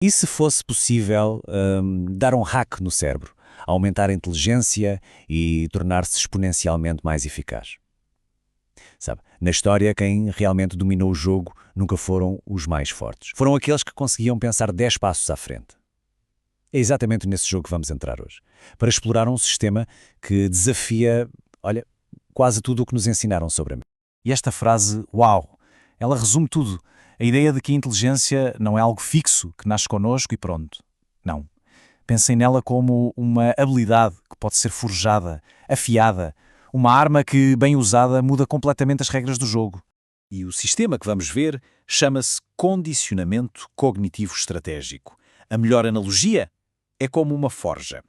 E se fosse possível, dar um hack no cérebro, aumentar a inteligência e tornar-se exponencialmente mais eficaz? Sabe, na história, quem realmente dominou o jogo nunca foram os mais fortes. Foram aqueles que conseguiam pensar 10 passos à frente. É exatamente nesse jogo que vamos entrar hoje, para explorar um sistema que desafia, olha, quase tudo o que nos ensinaram sobre a mente. E esta frase, uau, ela resume tudo. A ideia de que a inteligência não é algo fixo, que nasce connosco e pronto. Não. Pensem nela como uma habilidade que pode ser forjada, afiada, uma arma que, bem usada, muda completamente as regras do jogo. E o sistema que vamos ver chama-se condicionamento cognitivo estratégico. A melhor analogia é como uma forja.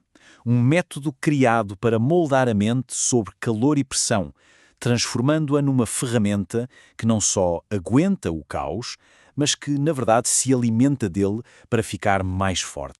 Um método criado para moldar a mente sob calor e pressão, transformando-a numa ferramenta que não só aguenta o caos, mas que, na verdade, se alimenta dele para ficar mais forte.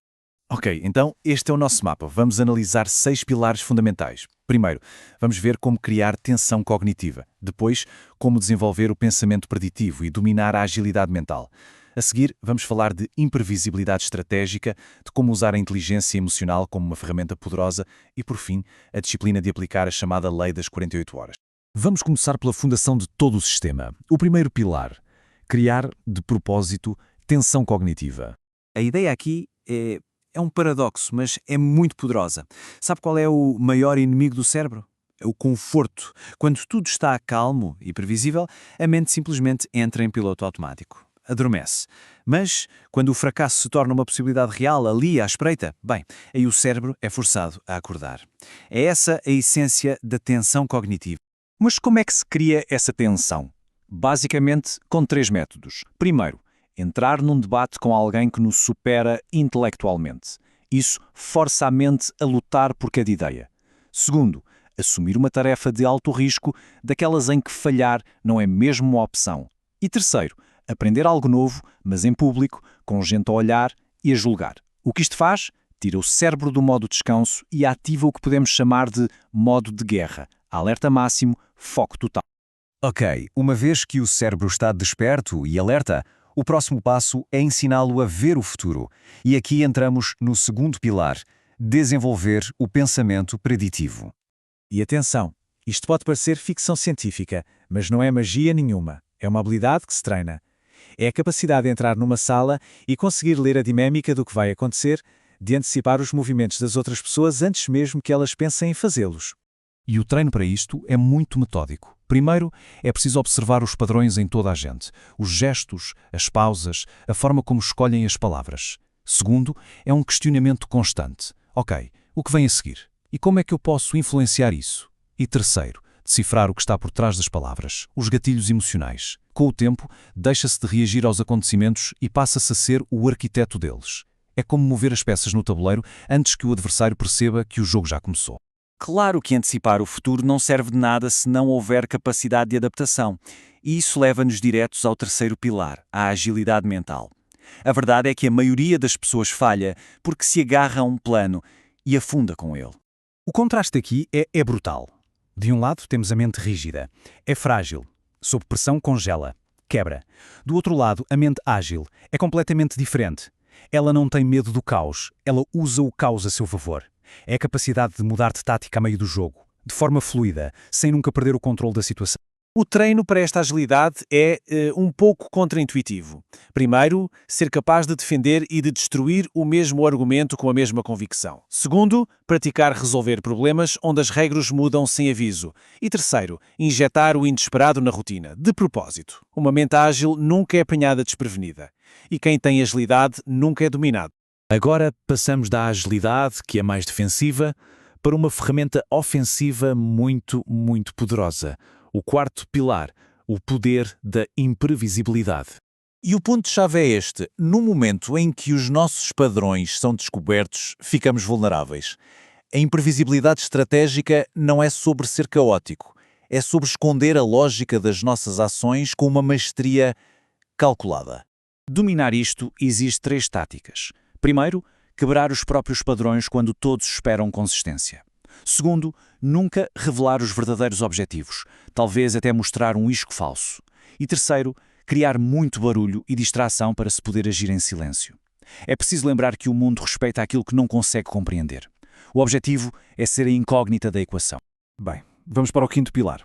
Ok, então este é o nosso mapa. Vamos analisar 6 pilares fundamentais. Primeiro, vamos ver como criar tensão cognitiva. Depois, como desenvolver o pensamento preditivo e dominar a agilidade mental. A seguir, vamos falar de imprevisibilidade estratégica, de como usar a inteligência emocional como uma ferramenta poderosa e, por fim, a disciplina de aplicar a chamada Lei das 48 horas. Vamos começar pela fundação de todo o sistema. O primeiro pilar: criar, de propósito, tensão cognitiva. A ideia aqui é um paradoxo, mas é muito poderosa. Sabe qual é o maior inimigo do cérebro? É o conforto. Quando tudo está calmo e previsível, a mente simplesmente entra em piloto automático. Adormece. Mas, quando o fracasso se torna uma possibilidade real ali à espreita, bem, aí o cérebro é forçado a acordar. É essa a essência da tensão cognitiva. Mas como é que se cria essa tensão? Basicamente, com 3 métodos. Primeiro, entrar num debate com alguém que nos supera intelectualmente. Isso força a mente a lutar por cada ideia. Segundo, assumir uma tarefa de alto risco, daquelas em que falhar não é mesmo uma opção. E terceiro, aprender algo novo, mas em público, com gente a olhar e a julgar. O que isto faz? Tira o cérebro do modo descanso e ativa o que podemos chamar de modo de guerra. Alerta máximo, foco total. Ok, uma vez que o cérebro está desperto e alerta, o próximo passo é ensiná-lo a ver o futuro. E aqui entramos no segundo pilar: desenvolver o pensamento preditivo. E atenção, isto pode parecer ficção científica, mas não é magia nenhuma. É uma habilidade que se treina. É a capacidade de entrar numa sala e conseguir ler a dinâmica do que vai acontecer, de antecipar os movimentos das outras pessoas antes mesmo que elas pensem em fazê-los. E o treino para isto é muito metódico. Primeiro, é preciso observar os padrões em toda a gente, os gestos, as pausas, a forma como escolhem as palavras. Segundo, é um questionamento constante. Ok, o que vem a seguir? E como é que eu posso influenciar isso? E terceiro, decifrar o que está por trás das palavras, os gatilhos emocionais. Com o tempo, deixa-se de reagir aos acontecimentos e passa-se a ser o arquiteto deles. É como mover as peças no tabuleiro antes que o adversário perceba que o jogo já começou. Claro que antecipar o futuro não serve de nada se não houver capacidade de adaptação. E isso leva-nos diretos ao terceiro pilar, a agilidade mental. A verdade é que a maioria das pessoas falha porque se agarra a um plano e afunda com ele. O contraste aqui é brutal. De um lado temos a mente rígida. É frágil. Sob pressão congela. Quebra. Do outro lado, a mente ágil. É completamente diferente. Ela não tem medo do caos. Ela usa o caos a seu favor. É a capacidade de mudar de tática a meio do jogo, de forma fluida, sem nunca perder o controle da situação. O treino para esta agilidade é um pouco contraintuitivo. Primeiro, ser capaz de defender e de destruir o mesmo argumento com a mesma convicção. Segundo, praticar resolver problemas onde as regras mudam sem aviso. E terceiro, injetar o inesperado na rotina, de propósito. Uma mente ágil nunca é apanhada desprevenida. E quem tem agilidade nunca é dominado. Agora passamos da agilidade, que é mais defensiva, para uma ferramenta ofensiva muito, muito poderosa. O quarto pilar, o poder da imprevisibilidade. E o ponto-chave é este: no momento em que os nossos padrões são descobertos, ficamos vulneráveis. A imprevisibilidade estratégica não é sobre ser caótico, é sobre esconder a lógica das nossas ações com uma maestria calculada. Dominar isto exige 3 táticas. Primeiro, quebrar os próprios padrões quando todos esperam consistência. Segundo, nunca revelar os verdadeiros objetivos, talvez até mostrar um isco falso. E terceiro, criar muito barulho e distração para se poder agir em silêncio. É preciso lembrar que o mundo respeita aquilo que não consegue compreender. O objetivo é ser a incógnita da equação. Bem, vamos para o quinto pilar.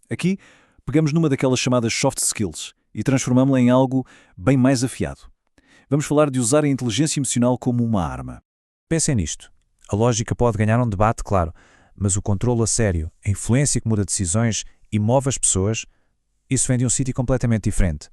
Aqui, pegamos numa daquelas chamadas soft skills e transformamos-la em algo bem mais afiado. Vamos falar de usar a inteligência emocional como uma arma. Pensem nisto. A lógica pode ganhar um debate, claro, mas o controlo a sério, a influência que muda decisões e move as pessoas, isso vem de um sítio completamente diferente.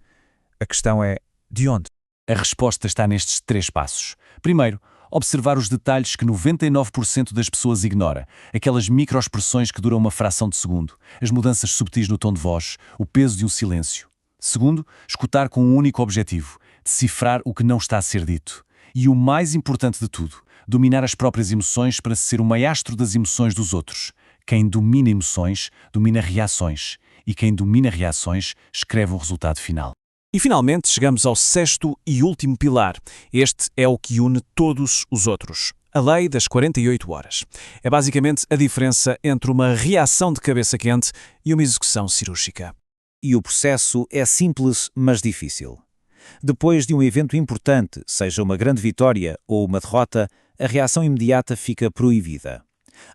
A questão é, de onde? A resposta está nestes 3 passos. Primeiro, observar os detalhes que 99% das pessoas ignora. Aquelas microexpressões que duram uma fração de segundo, as mudanças subtis no tom de voz, o peso de um silêncio. Segundo, escutar com um único objetivo, decifrar o que não está a ser dito. E o mais importante de tudo, dominar as próprias emoções para ser o maestro das emoções dos outros. Quem domina emoções, domina reações. E quem domina reações, escreve o resultado final. E finalmente chegamos ao sexto e último pilar. Este é o que une todos os outros. A lei das 48 horas. É basicamente a diferença entre uma reação de cabeça quente e uma execução cirúrgica. E o processo é simples, mas difícil. Depois de um evento importante, seja uma grande vitória ou uma derrota, a reação imediata fica proibida.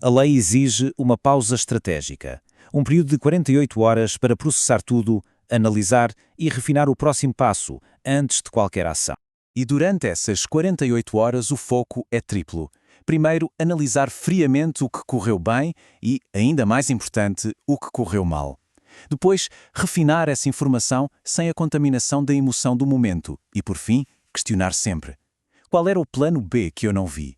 A lei exige uma pausa estratégica, um período de 48 horas para processar tudo, analisar e refinar o próximo passo antes de qualquer ação. E durante essas 48 horas o foco é triplo. Primeiro, analisar friamente o que correu bem e, ainda mais importante, o que correu mal. Depois, refinar essa informação sem a contaminação da emoção do momento. E, por fim, questionar sempre. Qual era o plano B que eu não vi?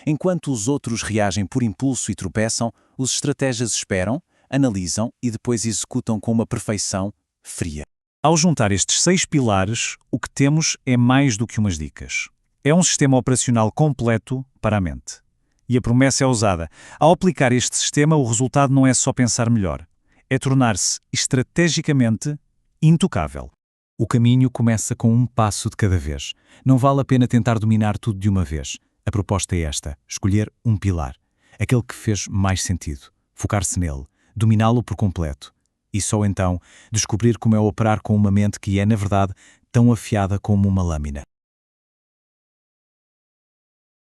Enquanto os outros reagem por impulso e tropeçam, os estrategas esperam, analisam e depois executam com uma perfeição fria. Ao juntar estes 6 pilares, o que temos é mais do que umas dicas. É um sistema operacional completo para a mente. E a promessa é ousada. Ao aplicar este sistema, o resultado não é só pensar melhor. É tornar-se estrategicamente intocável. O caminho começa com um passo de cada vez. Não vale a pena tentar dominar tudo de uma vez. A proposta é esta: escolher um pilar. Aquele que fez mais sentido. Focar-se nele. Dominá-lo por completo. E só então descobrir como é operar com uma mente que é, na verdade, tão afiada como uma lâmina.